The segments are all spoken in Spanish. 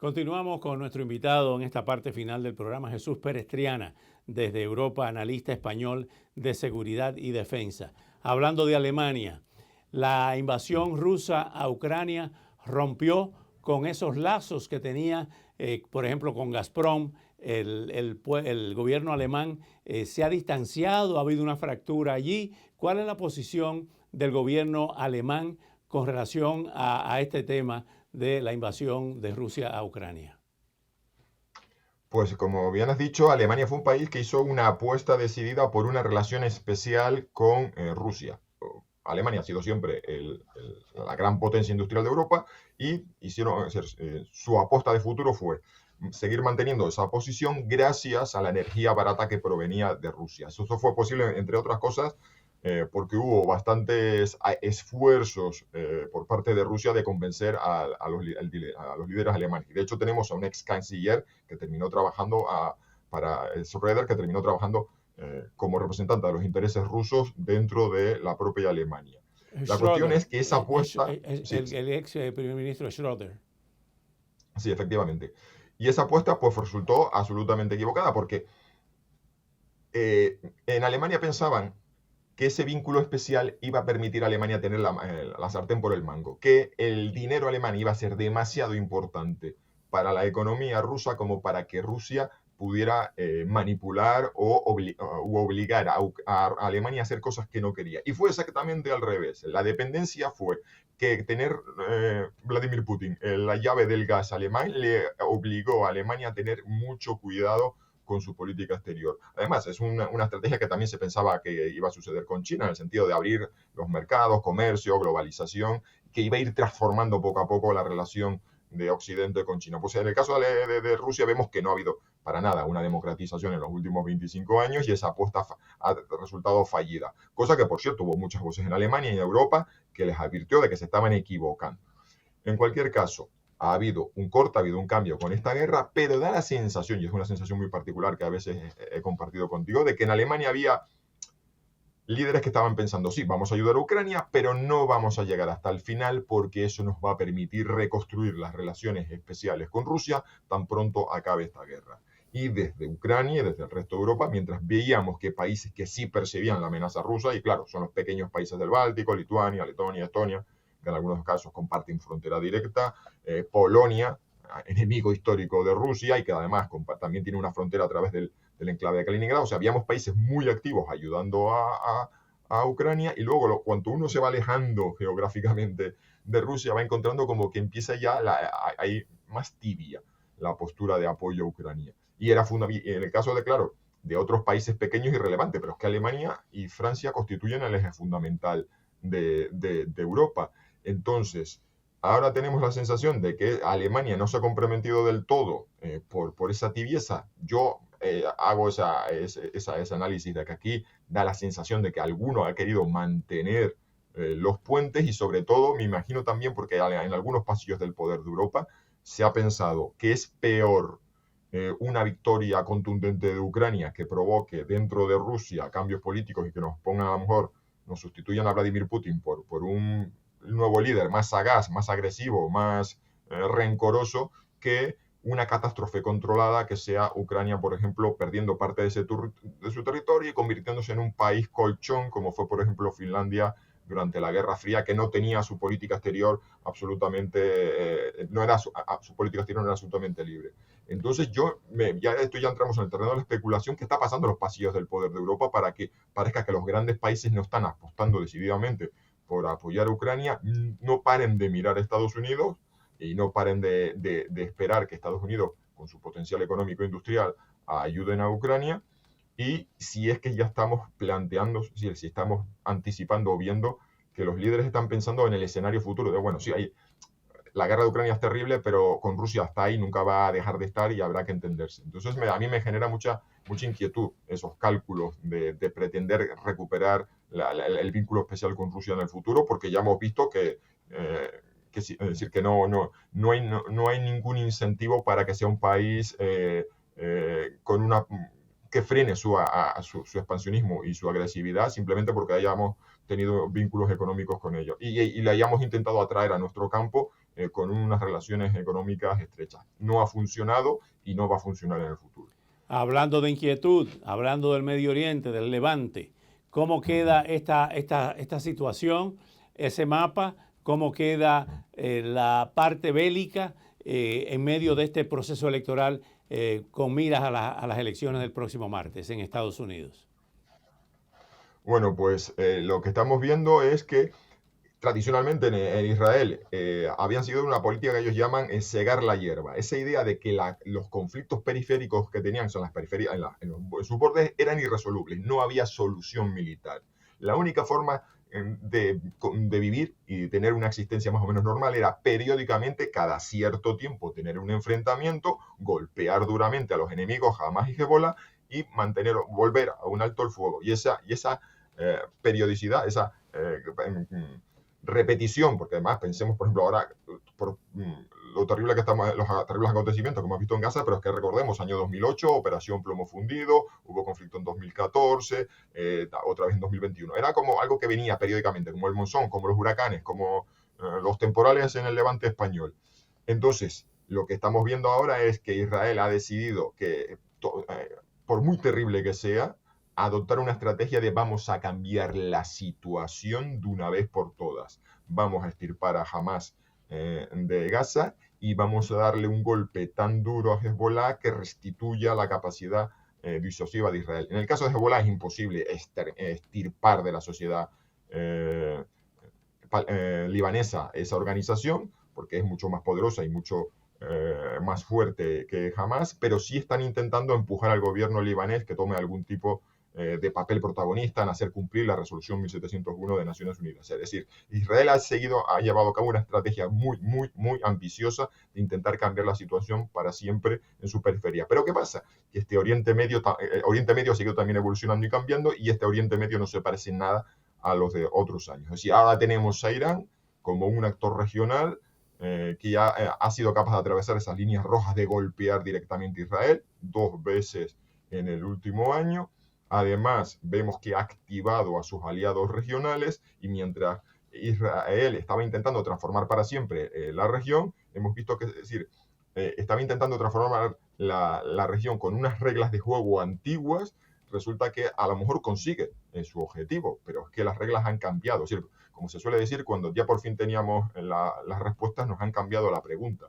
Continuamos con nuestro invitado en esta parte final del programa, Jesús Pérez Triana, desde Europa, analista español de seguridad y defensa. Hablando de Alemania, la invasión rusa a Ucrania rompió con esos lazos que tenía, por ejemplo, con Gazprom. El gobierno alemán se ha distanciado, ha habido una fractura allí. ¿Cuál es la posición del gobierno alemán con relación a este tema de la invasión de Rusia a Ucrania? Pues como bien has dicho, Alemania fue un país que hizo una apuesta decidida por una relación especial con Rusia. Alemania ha sido siempre la gran potencia industrial de Europa y su apuesta de futuro fue seguir manteniendo esa posición gracias a la energía barata que provenía de Rusia. Eso fue posible, entre otras cosas, porque hubo bastantes esfuerzos por parte de Rusia de convencer a los líderes alemanes. Y de hecho tenemos a un ex canciller que terminó trabajando para Schröder, que terminó trabajando como representante de los intereses rusos dentro de la propia Alemania. La cuestión Schröder, es que esa apuesta... el ex primer ministro Schröder. Sí, efectivamente. Y esa apuesta pues resultó absolutamente equivocada porque en Alemania pensaban que ese vínculo especial iba a permitir a Alemania tener la sartén por el mango, que el dinero alemán iba a ser demasiado importante para la economía rusa como para que Rusia pudiera manipular o obligar a Alemania a hacer cosas que no quería. Y fue exactamente al revés. La dependencia fue que tener Vladimir Putin la llave del gas alemán le obligó a Alemania a tener mucho cuidado con su política exterior. Además, es una estrategia que también se pensaba que iba a suceder con China, en el sentido de abrir los mercados, comercio, globalización, que iba a ir transformando poco a poco la relación de Occidente con China. Pues en el caso de Rusia vemos que no ha habido para nada una democratización en los últimos 25 años y esa apuesta ha resultado fallida. Cosa que, por cierto, hubo muchas voces en Alemania y en Europa que les advirtió de que se estaban equivocando. En cualquier caso, ha habido un corte, ha habido un cambio con esta guerra, pero da la sensación, y es una sensación muy particular que a veces he compartido contigo, de que en Alemania había líderes que estaban pensando, sí, vamos a ayudar a Ucrania, pero no vamos a llegar hasta el final porque eso nos va a permitir reconstruir las relaciones especiales con Rusia tan pronto acabe esta guerra. Y desde Ucrania y desde el resto de Europa, mientras veíamos que países que sí percibían la amenaza rusa, y claro, son los pequeños países del Báltico, Lituania, Letonia, Estonia, que en algunos casos comparten frontera directa, Polonia, enemigo histórico de Rusia y que además también tiene una frontera a través del enclave de Kaliningrado. O sea, habíamos países muy activos ayudando a Ucrania y luego cuanto uno se va alejando geográficamente de Rusia va encontrando como que empieza ya hay más tibia la postura de apoyo a Ucrania. Y era en el caso de, claro, de otros países pequeños y relevantes, pero es que Alemania y Francia constituyen el eje fundamental de Europa. Entonces, ahora tenemos la sensación de que Alemania no se ha comprometido del todo por esa tibieza. Yo hago ese análisis de que aquí da la sensación de que alguno ha querido mantener los puentes y sobre todo me imagino también porque en algunos pasillos del poder de Europa se ha pensado que es peor una victoria contundente de Ucrania que provoque dentro de Rusia cambios políticos y que nos pongan a lo mejor, nos sustituyan a Vladimir Putin por un nuevo líder más sagaz, más agresivo, más rencoroso que una catástrofe controlada que sea Ucrania, por ejemplo, perdiendo parte de su territorio y convirtiéndose en un país colchón, como fue, por ejemplo, Finlandia durante la Guerra Fría, que no tenía su política exterior absolutamente, su política exterior no era absolutamente libre. Entonces ya entramos en el terreno de la especulación que está pasando en los pasillos del poder de Europa para que parezca que los grandes países no están apostando decididamente por apoyar a Ucrania, no paren de mirar a Estados Unidos y no paren de esperar que Estados Unidos, con su potencial económico e industrial, ayuden a Ucrania. Y si es que ya estamos planteando, si estamos anticipando o viendo que los líderes están pensando en el escenario futuro de, bueno, sí, la guerra de Ucrania es terrible, pero con Rusia hasta ahí nunca va a dejar de estar y habrá que entenderse. Entonces a mí me genera mucha inquietud esos cálculos de pretender recuperar el vínculo especial con Rusia en el futuro, porque ya hemos visto es decir, que no hay ningún incentivo para que sea un país que frene su expansionismo y su agresividad simplemente porque hayamos tenido vínculos económicos con ellos y le hayamos intentado atraer a nuestro campo con unas relaciones económicas estrechas. No ha funcionado y no va a funcionar en el futuro. Hablando de inquietud, hablando del Medio Oriente, del Levante, ¿cómo queda esta situación, ese mapa? ¿Cómo queda la parte bélica en medio de este proceso electoral con miras a las elecciones del próximo martes en Estados Unidos? Bueno, pues lo que estamos viendo es que tradicionalmente en Israel habían sido una política que ellos llaman cegar la hierba. Esa idea de que los conflictos periféricos que tenían son las periferias, en sus bordes eran irresolubles, no había solución militar. La única forma de vivir y de tener una existencia más o menos normal era periódicamente, cada cierto tiempo, tener un enfrentamiento, golpear duramente a los enemigos Hamas y Hezbollah y volver a un alto el fuego. Y esa periodicidad, esa repetición, porque además pensemos, por ejemplo, ahora por lo terrible que estamos, los terribles acontecimientos que hemos visto en Gaza, pero es que recordemos, año 2008, Operación Plomo Fundido, hubo conflicto en 2014, otra vez en 2021. Era como algo que venía periódicamente, como el monzón, como los huracanes, como los temporales en el Levante español. Entonces, lo que estamos viendo ahora es que Israel ha decidido que, por muy terrible que sea, adoptar una estrategia de vamos a cambiar la situación de una vez por todas. Vamos a extirpar a Hamas de Gaza y vamos a darle un golpe tan duro a Hezbollah que restituya la capacidad disuasiva de Israel. En el caso de Hezbollah es imposible extirpar de la sociedad libanesa esa organización porque es mucho más poderosa y mucho más fuerte que Hamas, pero sí están intentando empujar al gobierno libanés que tome algún tipo de papel protagonista en hacer cumplir la resolución 1701 de Naciones Unidas. Es decir, Israel ha llevado a cabo una estrategia muy ambiciosa de intentar cambiar la situación para siempre en su periferia. Pero ¿qué pasa? Que este Oriente Medio ha seguido también evolucionando y cambiando, y este Oriente Medio no se parece en nada a los de otros años. Es decir, ahora tenemos a Irán como un actor regional que ya ha sido capaz de atravesar esas líneas rojas de golpear directamente a Israel 2 veces en el último año. Además, vemos que ha activado a sus aliados regionales, y mientras Israel estaba intentando transformar para siempre la región, hemos visto que, es decir, estaba intentando transformar la región con unas reglas de juego antiguas, resulta que a lo mejor consigue su objetivo, pero es que las reglas han cambiado. Es decir, como se suele decir, cuando ya por fin teníamos las respuestas, nos han cambiado la pregunta.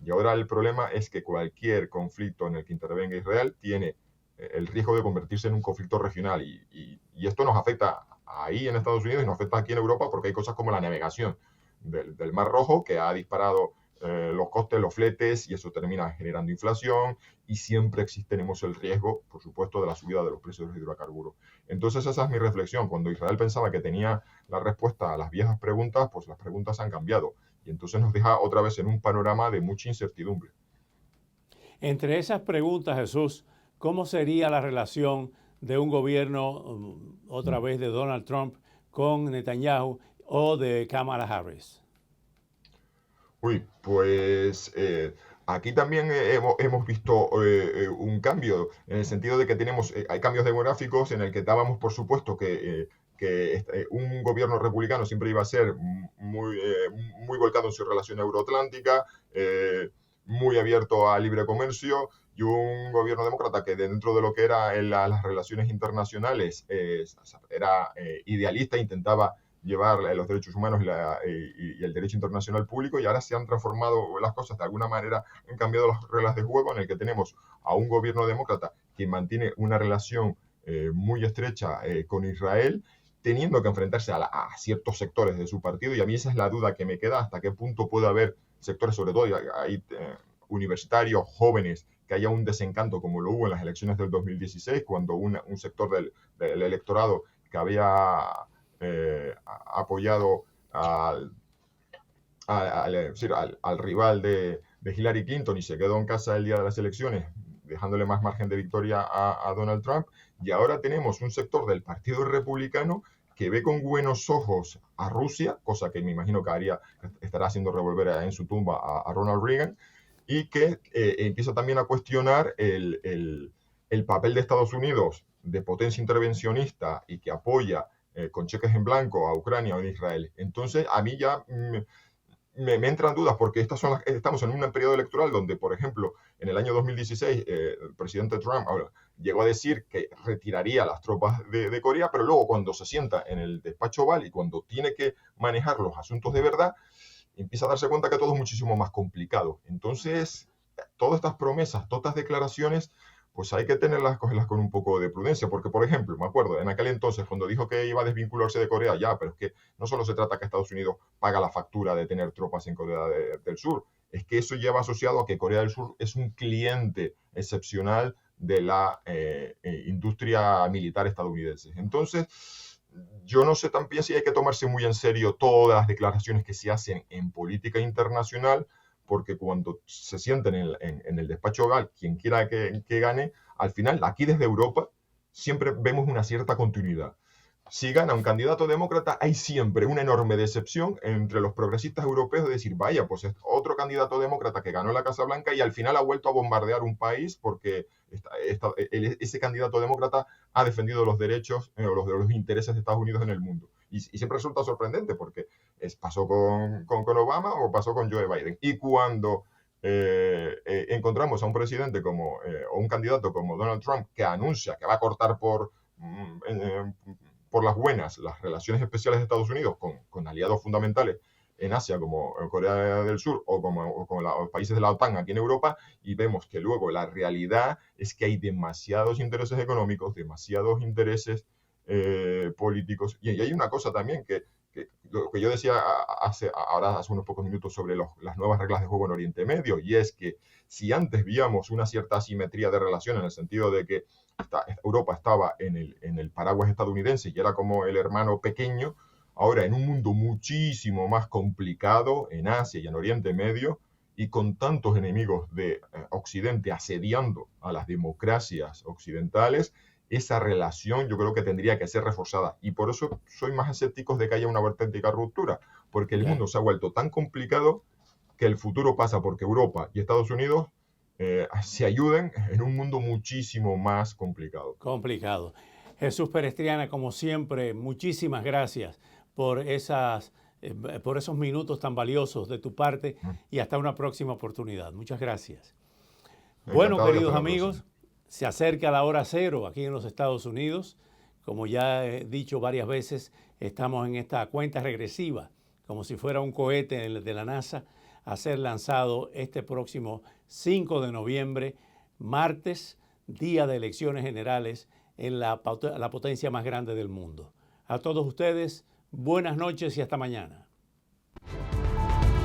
Y ahora el problema es que cualquier conflicto en el que intervenga Israel tiene el riesgo de convertirse en un conflicto regional, y esto nos afecta ahí en Estados Unidos y nos afecta aquí en Europa, porque hay cosas como la navegación del Mar Rojo que ha disparado los costes, los fletes, y eso termina generando inflación, y siempre tenemos el riesgo, por supuesto, de la subida de los precios de los hidrocarburos. Entonces esa es mi reflexión. Cuando Israel pensaba que tenía la respuesta a las viejas preguntas, pues las preguntas han cambiado, y entonces nos deja otra vez en un panorama de mucha incertidumbre. Entre esas preguntas, Jesús, ¿cómo sería la relación de un gobierno, otra vez de Donald Trump, con Netanyahu o de Kamala Harris? Uy, pues aquí también hemos visto un cambio, en el sentido de que hay cambios demográficos en el que dábamos por supuesto que un gobierno republicano siempre iba a ser muy volcado en su relación euroatlántica, muy abierto al libre comercio, y un gobierno demócrata que dentro de lo que eran las relaciones internacionales era idealista, intentaba llevar los derechos humanos y el derecho internacional público, y ahora se han transformado las cosas de alguna manera, han cambiado las reglas de juego, en el que tenemos a un gobierno demócrata que mantiene una relación muy estrecha con Israel, teniendo que enfrentarse a ciertos sectores de su partido, y a mí esa es la duda que me queda, hasta qué punto puede haber sectores, sobre todo hay universitarios, jóvenes, que haya un desencanto como lo hubo en las elecciones del 2016, cuando un sector del electorado que había apoyado al rival de Hillary Clinton y se quedó en casa el día de las elecciones, dejándole más margen de victoria a Donald Trump, y ahora tenemos un sector del Partido Republicano que ve con buenos ojos a Rusia, cosa que me imagino que estará haciendo revolver en su tumba a Ronald Reagan, y que empieza también a cuestionar el papel de Estados Unidos de potencia intervencionista y que apoya con cheques en blanco a Ucrania o a Israel. Entonces, a mí ya me entran dudas porque estamos en un periodo electoral donde, por ejemplo, en el año 2016, el presidente Trump llegó a decir que retiraría las tropas de Corea, pero luego cuando se sienta en el despacho Oval y cuando tiene que manejar los asuntos de verdad, empieza a darse cuenta que todo es muchísimo más complicado. Entonces, todas estas promesas, todas estas declaraciones, pues hay que cogerlas con un poco de prudencia, porque, por ejemplo, me acuerdo, en aquel entonces, cuando dijo que iba a desvincularse de Corea, ya, pero es que no solo se trata que Estados Unidos paga la factura de tener tropas en Corea del Sur, es que eso lleva asociado a que Corea del Sur es un cliente excepcional de la industria militar estadounidense. Entonces, yo no sé también si hay que tomarse muy en serio todas las declaraciones que se hacen en política internacional, porque cuando se sienten en el despacho Oval, quien quiera que gane, al final, aquí desde Europa, siempre vemos una cierta continuidad. Si gana un candidato demócrata, hay siempre una enorme decepción entre los progresistas europeos de decir, vaya, pues es otro candidato demócrata que ganó la Casa Blanca y al final ha vuelto a bombardear un país porque ese candidato demócrata ha defendido los derechos o los intereses de Estados Unidos en el mundo. Y siempre resulta sorprendente porque pasó con Obama o pasó con Joe Biden. Y cuando encontramos a un presidente o un candidato como Donald Trump que anuncia que va a cortar por las buenas las relaciones especiales de Estados Unidos con aliados fundamentales en Asia como Corea del Sur o con los países de la OTAN aquí en Europa, y vemos que luego la realidad es que hay demasiados intereses económicos, demasiados intereses políticos, y hay una cosa también que lo que yo decía hace unos pocos minutos sobre las nuevas reglas de juego en Oriente Medio, y es que si antes veíamos una cierta asimetría de relación en el sentido de que Europa estaba en el paraguas estadounidense y era como el hermano pequeño, ahora en un mundo muchísimo más complicado en Asia y en Oriente Medio y con tantos enemigos de Occidente asediando a las democracias occidentales, esa relación yo creo que tendría que ser reforzada. Y por eso soy más escéptico de que haya una auténtica ruptura, porque el mundo se ha vuelto tan complicado que el futuro pasa porque Europa y Estados Unidos se ayuden en un mundo muchísimo más complicado. Complicado. Jesús Perestriana, como siempre, muchísimas gracias por por esos minutos tan valiosos de tu parte y hasta una próxima oportunidad. Muchas gracias. Bueno, queridos amigos, se acerca la hora cero aquí en los Estados Unidos. Como ya he dicho varias veces, estamos en esta cuenta regresiva, como si fuera un cohete de la NASA, a ser lanzado este próximo 5 de noviembre, martes, día de elecciones generales en la potencia más grande del mundo. A todos ustedes, buenas noches y hasta mañana.